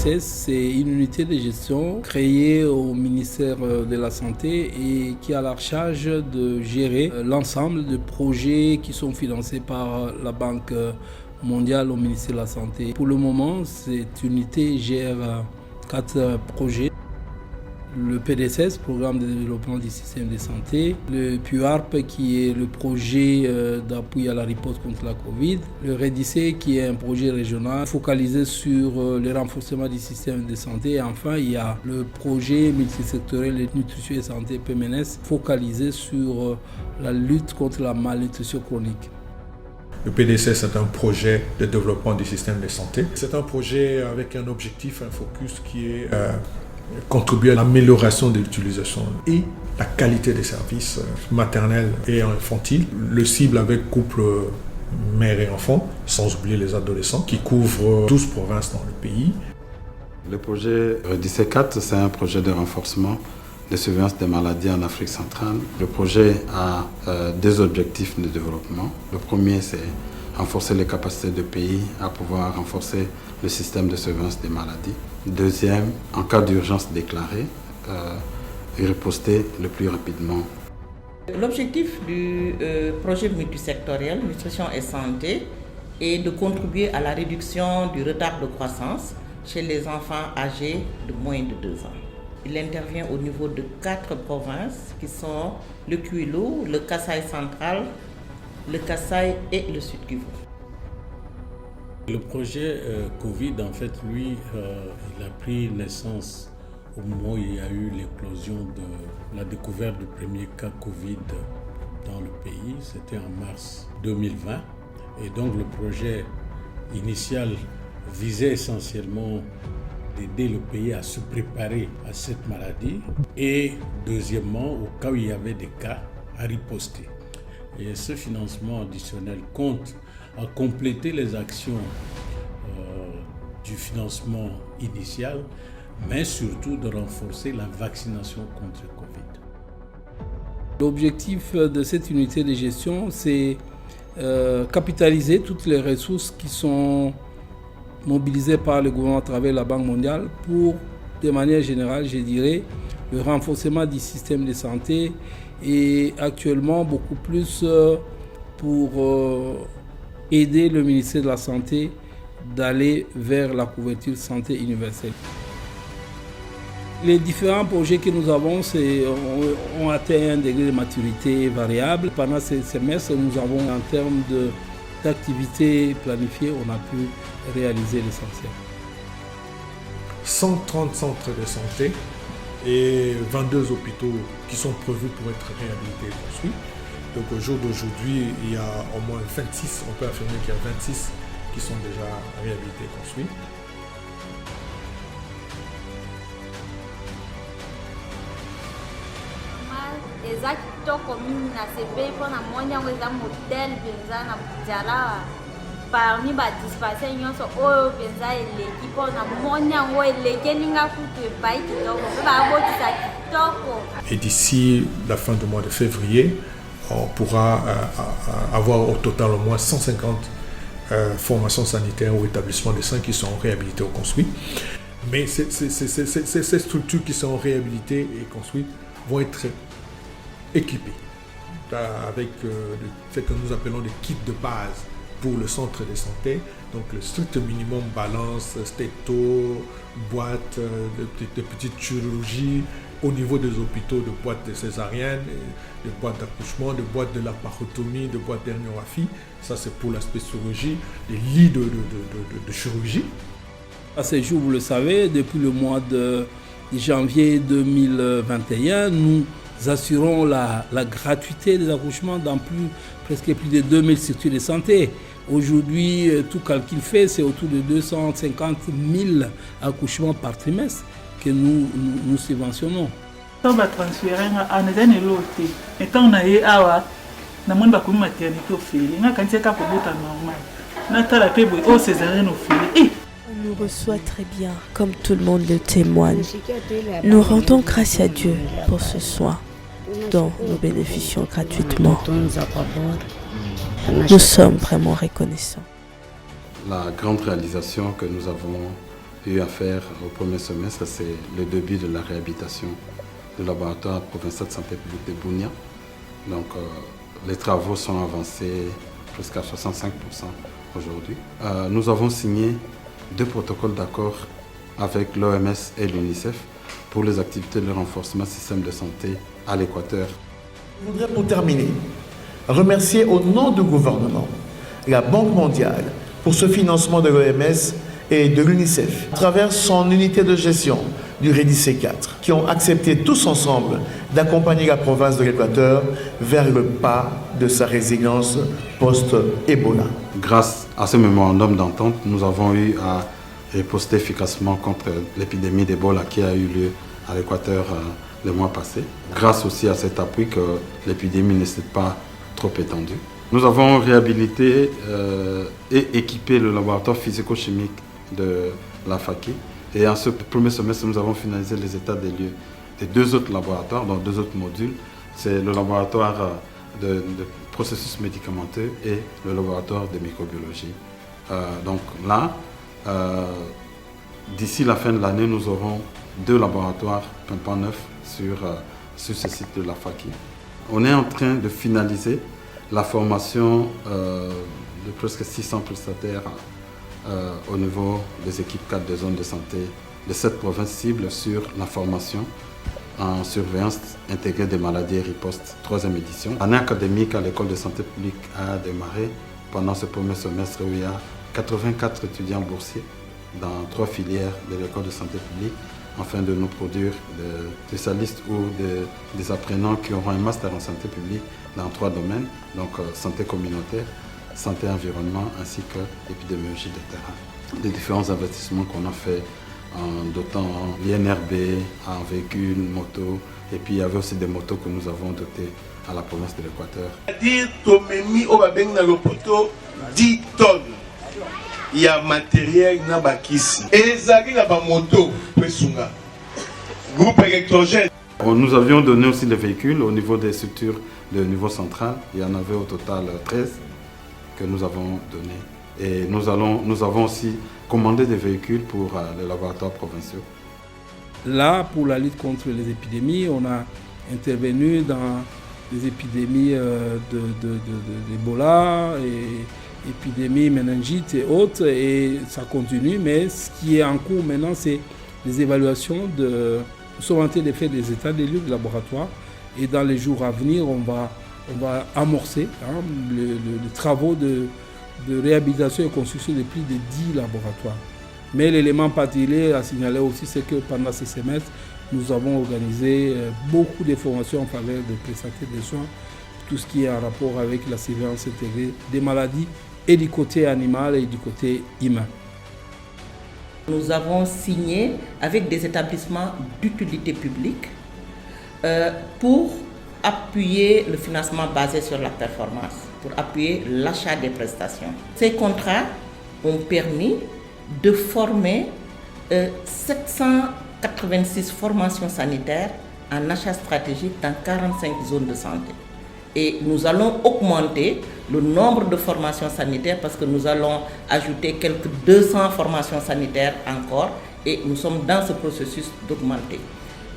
PDSS, c'est une unité de gestion créée au ministère de la Santé et qui a la charge de gérer l'ensemble de projets qui sont financés par la Banque mondiale au ministère de la Santé. Pour le moment, cette unité gère 4 projets. Le PDSS, Programme de développement du système de santé, le PUARP qui est le projet d'appui à la riposte contre la Covid, le REDICE qui est un projet régional focalisé sur le renforcement du système de santé et enfin il y a le projet multisectoriel de nutrition et santé PMNS focalisé sur la lutte contre la malnutrition chronique. Le PDSS est un projet de développement du système de santé. C'est un projet avec un objectif, un focus qui est contribuer à l'amélioration de l'utilisation et la qualité des services maternels et infantiles. Le cible avec couple mère et enfant, sans oublier les adolescents, qui couvrent 12 provinces dans le pays. Le projet REDICE 4, c'est un projet de renforcement de surveillance des maladies en Afrique centrale. Le projet a 2 objectifs de développement. Le premier, c'est renforcer les capacités du pays à pouvoir renforcer le système de surveillance des maladies. Deuxième, en cas d'urgence déclarée, riposter le plus rapidement. L'objectif du projet multisectoriel Nutrition et Santé est de contribuer à la réduction du retard de croissance chez les enfants âgés de moins de 2 ans. Il intervient au niveau de 4 provinces qui sont le Kwilu, le Kasaï central, le Kasaï et le Sud Kivu. Le projet Covid, en fait, lui, il a pris naissance au moment où il y a eu l'éclosion de la découverte du premier cas Covid dans le pays. C'était en mars 2020. Et donc le projet initial visait essentiellement d'aider le pays à se préparer à cette maladie. Et deuxièmement, au cas où il y avait des cas, à riposter. Et ce financement additionnel compte à compléter les actions du financement initial, mais surtout de renforcer la vaccination contre le Covid. L'objectif de cette unité de gestion, c'est capitaliser toutes les ressources qui sont mobilisées par le gouvernement à travers la Banque mondiale pour, de manière générale, je dirais, le renforcement du système de santé et actuellement beaucoup plus pour aider le ministère de la Santé d'aller vers la couverture santé universelle. Les différents projets que nous avons ont atteint un degré de maturité variable. Pendant ces semestres, nous avons, en termes d'activités planifiées, on a pu réaliser l'essentiel. 130 centres de santé et 22 hôpitaux qui sont prévus pour être réhabilités et construits. Donc au jour d'aujourd'hui, il y a au moins 26, on peut affirmer qu'il y a 26 qui sont déjà réhabilités et construits. Parmi les dispensaires, il y a et d'ici la fin du mois de février, on pourra avoir au total au moins 150 formations sanitaires ou établissements de soins qui seront réhabilités ou construits. Mais ces structures qui seront réhabilitées et construites vont être équipées avec ce que nous appelons des kits de base pour le centre de santé, donc le strict minimum balance, stéto, boîte de petite chirurgie, au niveau des hôpitaux de boîtes de césarienne, de boîtes d'accouchement, de boîtes de laparotomie, de boîtes d'hernierographie. Ça c'est pour l'aspect chirurgie, les lits de chirurgie. À ce jour, vous le savez, depuis le mois de janvier 2021, nous assurons la gratuité des accouchements dans presque plus de 2000 structures de santé. Aujourd'hui, tout calcul fait, c'est autour de 250 000 accouchements par trimestre que nous subventionnons. Quand on va transférer, on a des lotés. Et quand on a eu awa, on a eu une maternité au fil. On a quand c'est normal. On a eu une césarienne au fil. On nous reçoit très bien, comme tout le monde le témoigne. Nous rendons grâce à Dieu pour ce soin dont nous bénéficions gratuitement. Nous sommes vraiment reconnaissants. La grande réalisation que nous avons eu à faire au premier semestre, c'est le début de la réhabilitation du laboratoire provincial de santé publique de Bunia. Donc les travaux sont avancés jusqu'à 65% aujourd'hui. Nous avons signé 2 protocoles d'accord avec l'OMS et l'UNICEF pour les activités de renforcement du système de santé à l'Équateur. Je voudrais pour terminer remercier au nom du gouvernement la Banque mondiale pour ce financement de l'OMS et de l'UNICEF à travers son unité de gestion du REDIC 4 qui ont accepté tous ensemble d'accompagner la province de l'Équateur vers le pas de sa résilience post-Ebola. Grâce à ce mémorandum d'entente, nous avons eu à riposter efficacement contre l'épidémie d'Ebola qui a eu lieu à l'Équateur le mois passé. Grâce aussi à cet appui que l'épidémie ne s'est pas trop étendue. Nous avons réhabilité et équipé le laboratoire physico-chimique de la FACI. Et en ce premier semestre, nous avons finalisé les états des lieux des 2 autres laboratoires, dans 2 autres modules. C'est le laboratoire de processus médicamenteux et le laboratoire de microbiologie. Donc là, d'ici la fin de l'année, nous aurons 2 laboratoires pimpant neufs sur ce site de la FACI. On est en train de finaliser la formation de presque 600 prestataires au niveau des équipes 4 des zones de santé de 7 provinces cibles sur la formation en surveillance intégrée des maladies et ripostes, 3e édition. L'année académique à l'école de santé publique a démarré pendant ce premier semestre où il y a 84 étudiants boursiers dans 3 filières de l'école de santé publique afin de nous produire des spécialistes ou des apprenants qui auront un master en santé publique dans 3 domaines, donc santé communautaire, santé environnement ainsi que l'épidémiologie de terrain. Les différents investissements qu'on a fait en dotant l'INRB, en véhicules, motos, et puis il y avait aussi des motos que nous avons dotées à la province de l'Équateur. C'est-à-dire Tomemi Obabeng le poteau 10 tonnes. Il y a matériel Nabakisi. Et les amis là moto Presunga. Groupe électrogène. Nous avions donné aussi des véhicules au niveau des structures de niveau central. Il y en avait au total 13 que nous avons donné. Et nous avons aussi commandé des véhicules pour les laboratoires provinciaux. Là, pour la lutte contre les épidémies, on a intervenu dans les épidémies d'Ebola, et épidémies, méningite et autres, et ça continue. Mais ce qui est en cours maintenant, c'est les évaluations de... Nous sommes en train de faire des états des lieux de laboratoire, et dans les jours à venir, on va amorcer les travaux de réhabilitation et construction de plus de 10 laboratoires. Mais l'élément particulier à signaler aussi, c'est que pendant ce semestre, nous avons organisé beaucoup de formations en faveur des prestataires de soins, tout ce qui est en rapport avec la surveillance intégrée des maladies, et du côté animal et du côté humain. Nous avons signé avec des établissements d'utilité publique pour appuyer le financement basé sur la performance, pour appuyer l'achat des prestations. Ces contrats ont permis de former 786 formations sanitaires en achat stratégique dans 45 zones de santé. Et nous allons augmenter le nombre de formations sanitaires parce que nous allons ajouter quelques 200 formations sanitaires encore, et nous sommes dans ce processus d'augmenter.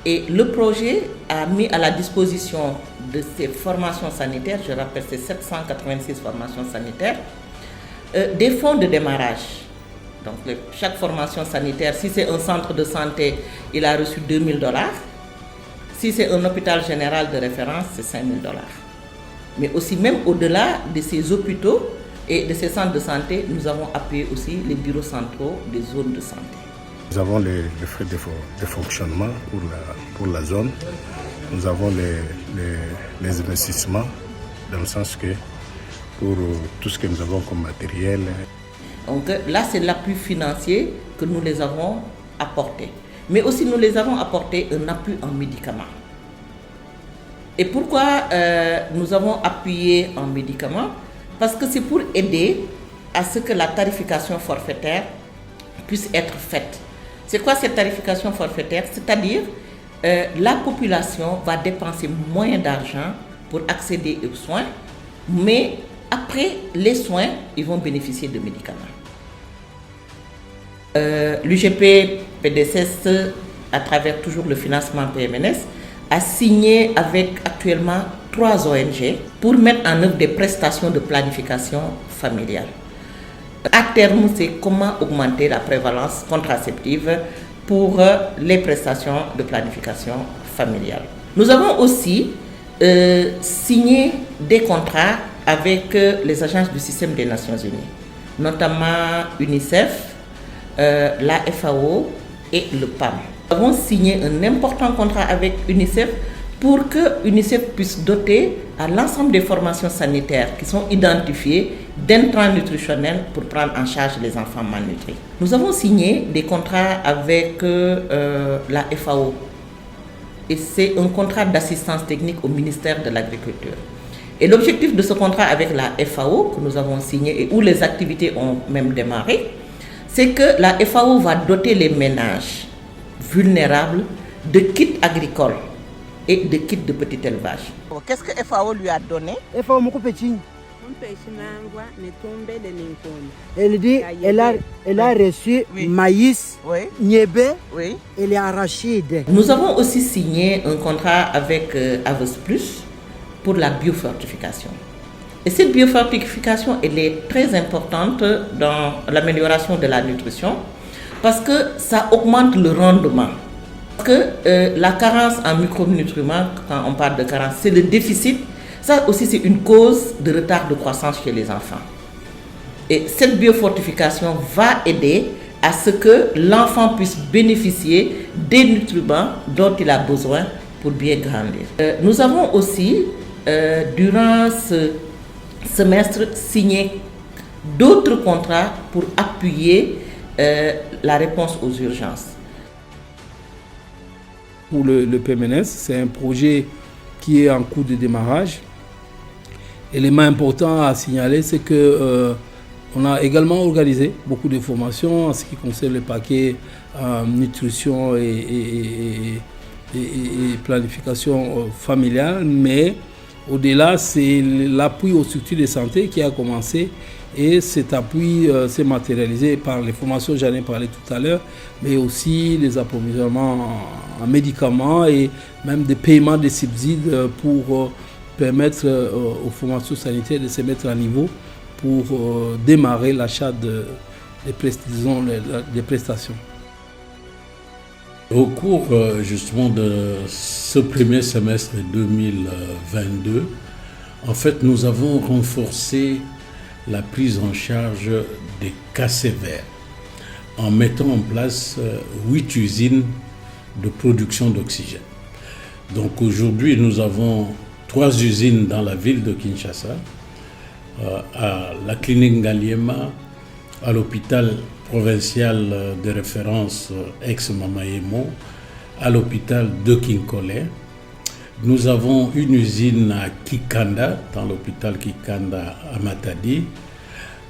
Et le projet a mis à la disposition de ces formations sanitaires, je rappelle ces 786 formations sanitaires, des fonds de démarrage. Donc chaque formation sanitaire, si c'est un centre de santé, il a reçu $2000. Si c'est un hôpital général de référence, c'est $5000. Mais aussi, même au-delà de ces hôpitaux et de ces centres de santé, nous avons appuyé aussi les bureaux centraux des zones de santé. Nous avons les frais de fonctionnement pour la zone. Nous avons les investissements, dans le sens que pour tout ce que nous avons comme matériel. Donc là, c'est l'appui financier que nous les avons apporté. Mais aussi, nous les avons apporté un appui en médicaments. Et pourquoi nous avons appuyé en médicaments? Parce que c'est pour aider à ce que la tarification forfaitaire puisse être faite. C'est quoi cette tarification forfaitaire? C'est-à-dire la population va dépenser moins d'argent pour accéder aux soins, mais après les soins, ils vont bénéficier de médicaments. L'UGP-PDCS, à travers toujours le financement PMNS, a signé avec actuellement 3 ONG pour mettre en œuvre des prestations de planification familiale. À terme, c'est comment augmenter la prévalence contraceptive pour les prestations de planification familiale. Nous avons aussi signé des contrats avec les agences du système des Nations Unies, notamment UNICEF, la FAO et le PAM. Nous avons signé un important contrat avec UNICEF pour que UNICEF puisse doter à l'ensemble des formations sanitaires qui sont identifiées d'intrants nutritionnels pour prendre en charge les enfants malnutris. Nous avons signé des contrats avec la FAO et c'est un contrat d'assistance technique au ministère de l'Agriculture. Et l'objectif de ce contrat avec la FAO que nous avons signé et où les activités ont même démarré, c'est que la FAO va doter les ménages vulnérables de kits agricoles et de kits de petit élevage. Qu'est-ce que FAO lui a donné? FAO elle dit elle a reçu maïs, niébé et les arachides. Nous avons aussi signé un contrat avec Aves Plus pour la biofortification. Et cette biofortification, elle est très importante dans l'amélioration de la nutrition parce que ça augmente le rendement. Parce que la carence en micronutriments, quand on parle de carence, c'est le déficit. Ça aussi, c'est une cause de retard de croissance chez les enfants. Et cette biofortification va aider à ce que l'enfant puisse bénéficier des nutriments dont il a besoin pour bien grandir. Nous avons aussi, durant ce semestre, signé d'autres contrats pour appuyer la réponse aux urgences. Pour le PMNS, c'est un projet qui est en cours de démarrage. L'élément important à signaler, c'est que on a également organisé beaucoup de formations en ce qui concerne le paquet nutrition et planification familiale, mais au-delà, c'est l'appui aux structures de santé qui a commencé et cet appui s'est matérialisé par les formations, j'en ai parlé tout à l'heure, mais aussi les approvisionnements en médicaments et même des paiements de subsides pour permettre aux formations sanitaires de se mettre à niveau pour démarrer l'achat des prestations. Au cours justement de ce premier semestre 2022, en fait, nous avons renforcé la prise en charge des cas sévères en mettant en place 8 usines de production d'oxygène. Donc aujourd'hui, nous avons 3 usines dans la ville de Kinshasa, à la clinique Ngaliema, à l'hôpital provincial de référence ex-Mamaemo, à l'hôpital de Kinkole. Nous avons une usine à Kikanda, dans l'hôpital Kikanda à Matadi.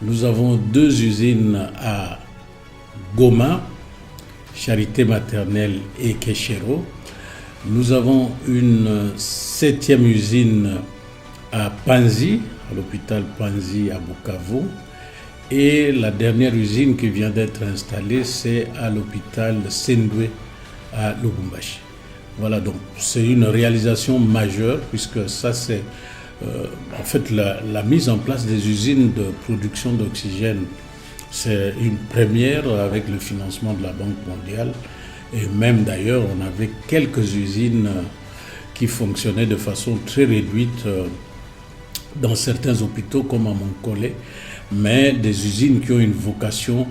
Nous avons 2 usines à Goma, Charité maternelle et Keshero. Nous avons une 7e usine à Panzi, à l'hôpital Panzi à Bukavu. Et la dernière usine qui vient d'être installée, c'est à l'hôpital Sendwe à Lubumbashi. Voilà, donc c'est une réalisation majeure puisque ça c'est en fait la mise en place des usines de production d'oxygène. C'est une première avec le financement de la Banque mondiale et même d'ailleurs on avait quelques usines qui fonctionnaient de façon très réduite dans certains hôpitaux comme à Monkole, mais des usines qui ont une vocation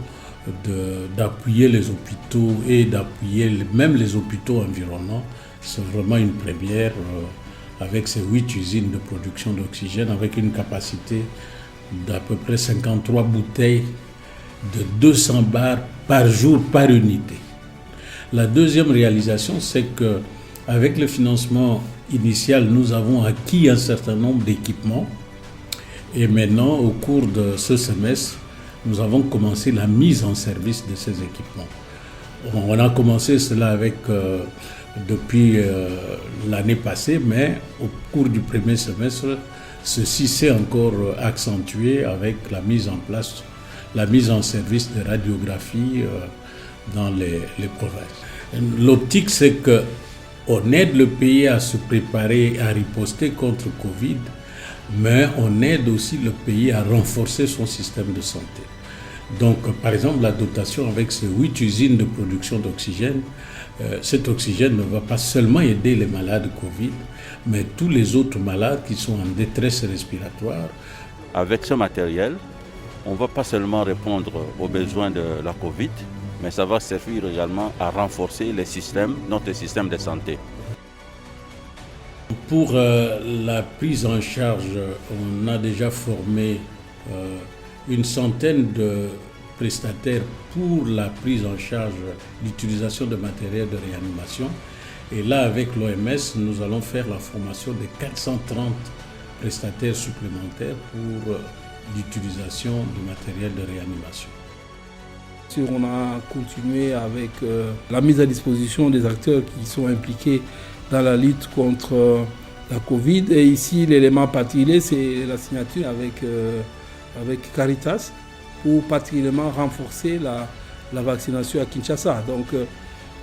d'appuyer les hôpitaux et d'appuyer même les hôpitaux environnants. C'est vraiment une première avec ces 8 usines de production d'oxygène avec une capacité d'à peu près 53 bouteilles de 200 bars par jour par unité. La deuxième réalisation, c'est qu'avec le financement initial, nous avons acquis un certain nombre d'équipements et maintenant, au cours de ce semestre, nous avons commencé la mise en service de ces équipements. On a commencé cela avec, depuis l'année passée, mais au cours du premier semestre, ceci s'est encore accentué avec la mise en place, la mise en service de radiographie dans les provinces. L'optique, c'est qu'on aide le pays à se préparer, à riposter contre Covid, mais on aide aussi le pays à renforcer son système de santé. Donc, par exemple, la dotation avec ces 8 usines de production d'oxygène, cet oxygène ne va pas seulement aider les malades Covid, mais tous les autres malades qui sont en détresse respiratoire. Avec ce matériel, on ne va pas seulement répondre aux besoins de la Covid, mais ça va servir également à renforcer notre système de santé. Pour la prise en charge, on a déjà formé une centaine de prestataires pour la prise en charge, l'utilisation de matériel de réanimation. Et là, avec l'OMS, nous allons faire la formation de 430 prestataires supplémentaires pour l'utilisation du matériel de réanimation. On a continué avec la mise à disposition des acteurs qui sont impliqués dans la lutte contre la Covid. Et ici, l'élément particulier, c'est la signature avec Caritas pour particulièrement renforcer la vaccination à Kinshasa. Donc,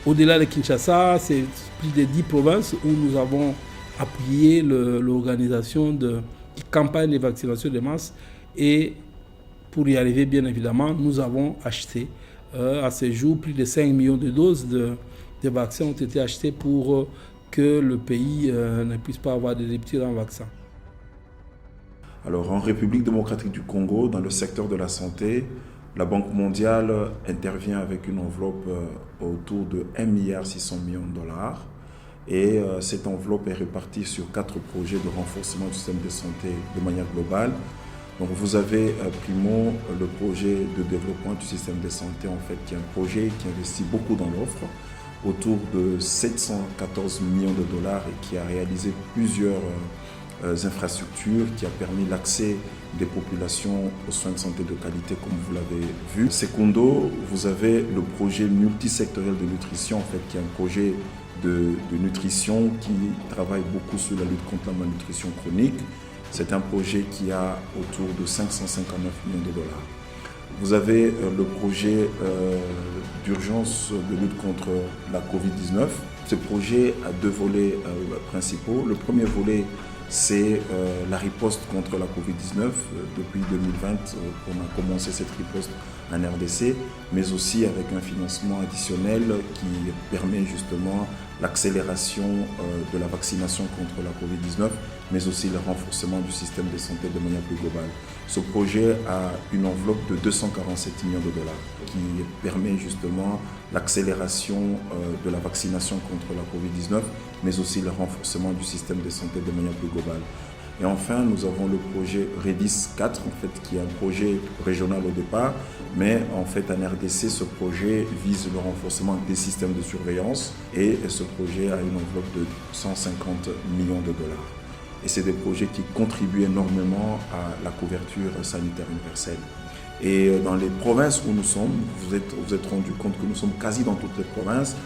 au-delà de Kinshasa, c'est plus de 10 provinces où nous avons appuyé l'organisation de campagnes de vaccination de masse. Et pour y arriver, bien évidemment, nous avons acheté à ce jour plus de 5 millions de doses de vaccins ont été achetées pour que le pays ne puisse pas avoir de rupture en vaccin. Alors, en République démocratique du Congo, dans le secteur de la santé, la Banque mondiale intervient avec une enveloppe autour de 1,6 milliard de dollars. Et cette enveloppe est répartie sur 4 projets de renforcement du système de santé de manière globale. Donc vous avez primo le projet de développement du système de santé, en fait, qui est un projet qui investit beaucoup dans l'offre, autour de 714 millions de dollars et qui a réalisé plusieurs infrastructures, qui a permis l'accès des populations aux soins de santé de qualité, comme vous l'avez vu. Secondo, vous avez le projet multisectoriel de nutrition, en fait, qui est un projet de nutrition qui travaille beaucoup sur la lutte contre la malnutrition chronique. C'est un projet qui a autour de 559 millions de dollars. Vous avez le projet d'urgence de lutte contre la Covid-19. Ce projet a 2 volets principaux. Le premier volet, c'est la riposte contre la Covid-19. Depuis 2020, on a commencé cette riposte en RDC, mais aussi avec un financement additionnel qui permet justement l'accélération de la vaccination contre la Covid-19, mais aussi le renforcement du système de santé de manière plus globale. Ce projet a une enveloppe de 247 millions de dollars qui permet justement l'accélération de la vaccination contre la Covid-19, mais aussi le renforcement du système de santé de manière plus globale. Et enfin, nous avons le projet REDIS 4, en fait, qui est un projet régional au départ, mais en fait, en RDC, ce projet vise le renforcement des systèmes de surveillance et ce projet a une enveloppe de 150 millions de dollars. Et c'est des projets qui contribuent énormément à la couverture sanitaire universelle. Et dans les provinces où nous sommes, vous êtes rendu compte que nous sommes quasi dans toutes les provinces,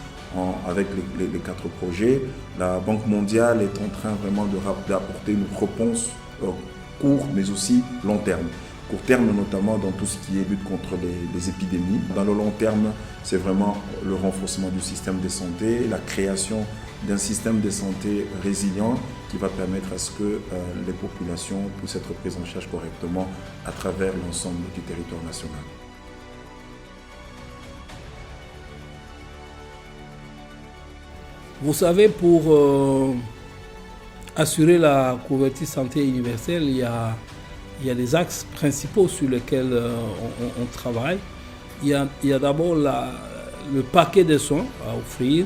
avec les 4 projets. La Banque mondiale est en train vraiment d'apporter une réponse court, mais aussi long terme. Court terme notamment dans tout ce qui est lutte contre les épidémies. Dans le long terme, c'est vraiment le renforcement du système de santé, la création d'un système de santé résilient qui va permettre à ce que les populations puissent être prises en charge correctement à travers l'ensemble du territoire national. Vous savez, pour assurer la couverture santé universelle, il y a des axes principaux sur lesquels on travaille. Il y a d'abord le paquet de soins à offrir.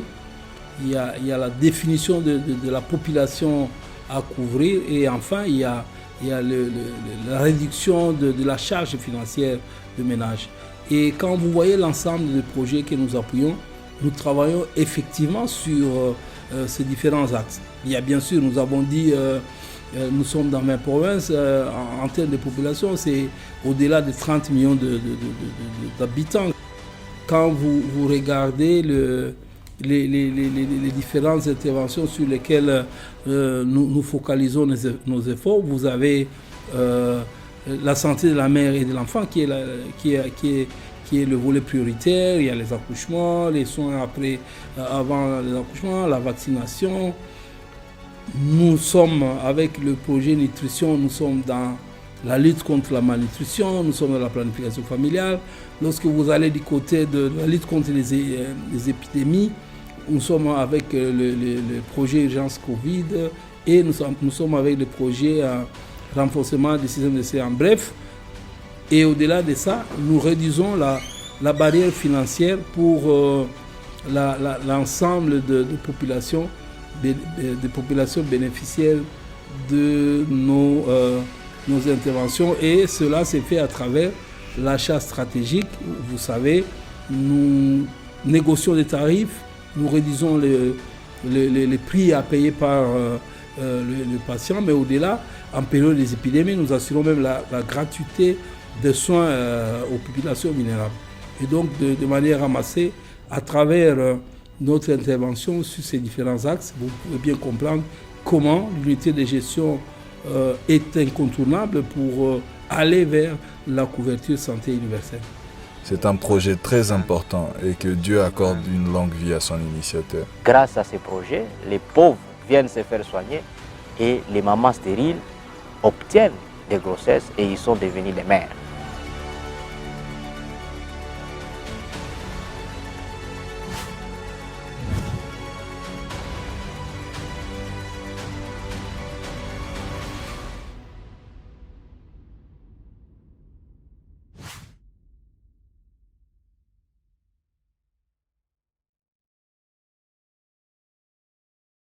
Il y a la définition de la population à couvrir. Et enfin, il y a la réduction de la charge financière de ménage. Et quand vous voyez l'ensemble des projets que nous appuyons, nous travaillons effectivement sur ces différents axes. Il y a bien sûr, nous avons dit, nous sommes dans 20 provinces, en termes de population, c'est au-delà de 30 millions d'habitants. Quand vous regardez les différentes interventions sur lesquelles nous focalisons nos efforts, vous avez la santé de la mère et de l'enfant qui qui est le volet prioritaire. Il y a les accouchements, les soins avant les accouchements, la vaccination. Nous sommes, avec le projet nutrition, nous sommes dans la lutte contre la malnutrition, nous sommes dans la planification familiale. Lorsque vous allez du côté de la lutte contre les épidémies, nous sommes avec le projet urgence Covid et nous sommes avec le projet renforcement du système de santé. En bref, et au-delà de ça, nous réduisons la barrière financière pour l'ensemble de populations bénéficiaires de nos interventions, et cela s'est fait à travers l'achat stratégique. Vous savez, nous négocions des tarifs, nous réduisons les prix à payer par le patient, mais au-delà, en période des épidémies, nous assurons même la gratuité des soins aux populations vulnérables. Et donc, de manière ramassée, à travers notre intervention sur ces différents axes, vous pouvez bien comprendre comment l'unité de gestion est incontournable pour aller vers la couverture santé universelle. C'est un projet très important et que Dieu accorde une longue vie à son initiateur. Grâce à ces projets, les pauvres viennent se faire soigner et les mamans stériles obtiennent des grossesses et ils sont devenus des mères.